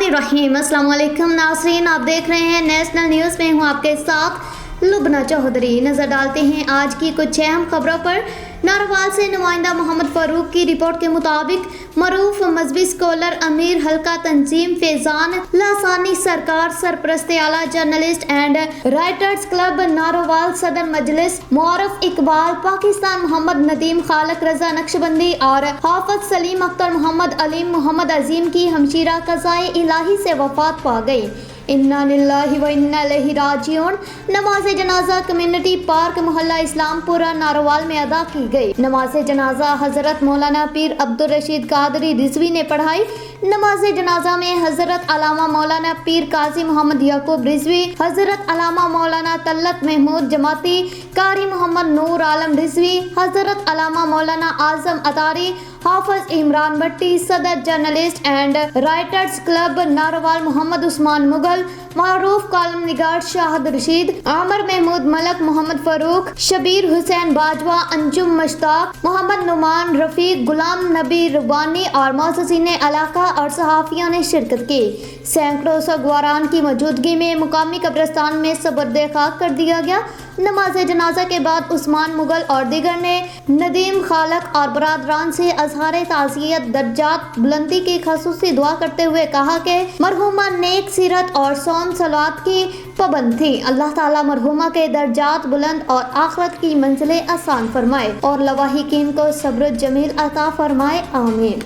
बिस्मिल्लाहिर्रहमानिर्रहीम। अस्सलाम वालेकुम नाज़रीन, आप देख रहे हैं नेशनल न्यूज़ में हूँ आपके साथ लुबना चौधरी। नज़र डालते हैं आज की कुछ अहम खबरों पर। नारोवाल से नुमाइंदा मोहम्मद फारूक की रिपोर्ट के मुताबिक मरूफ मजहबी स्कॉलर अमीर हल्का तंजीम फैजान लासानी सरकार सरपरस्त आला journalist and writers club Narowal सदर मजलिस मुआरफ इकबाल पाकिस्तान मोहम्मद नदीम खालक रजा नक्शबंदी और हाफिज सलीम अख्तर मोहम्मद अलीम मोहम्मद अजीम की हमशीरा कज़ाए इलाही से वफात पा गई। इन्ना लिल्लाहि व इन्ना इलैहि राजिऊन। नमाज जनाजा कम्युनिटी पार्क मोहल्ला इस्लामपुरा नारोवाल में अदा की गई। नमाज जनाजा हजरत मौलाना पीर अब्दुल रशीद कादरी रिजवी ने पढ़ाई। नमाज जनाजा में हजरत अलामा मौलाना पीर काजी मोहम्मद याकूब रिजवी, हजरत अलामा मौलाना तल्लत महमूद जमाती, कारी मोहम्मद नूर आलम रिजवी, हजरत अलामा मौलाना आजम अतारी, हाफिज इमरान भट्टी, सदर journalist and writers club Narowal Mohammad Usman Mughal, मारूफ कॉलम निगार शाहिद रशीद, आमर महमूद मलक, मोहम्मद फारूक, शबीर हुसैन बाजवा, अंजुम मुश्ताक, मोहम्मद नुमान रफीक, गुलाम नबी रुबानी और मौजूदीन इलाका और सहाफ़ियों ने शिरकत की। सैकड़ों सगवारान की मौजूदगी में मुकामी कब्रिस्तान में सबर्द खाक कर दिया गया। नमाज जनाजा के बाद उस्मान मुगल और दीगर ने नदीम खालक और बरादरान से अज़हार ताज़ियत दर्जात बुलंदी की खसूसी दुआ करते हुए कहा कि मरहुमा नेक सीरत और सौम सलात की पाबंद थी। अल्लाह ताला मरहुमा के दर्जात बुलंद और आखिरत की मंजिलें आसान फरमाए और लवाहिकीन को सब्र जमील अता फरमाए। आमीन।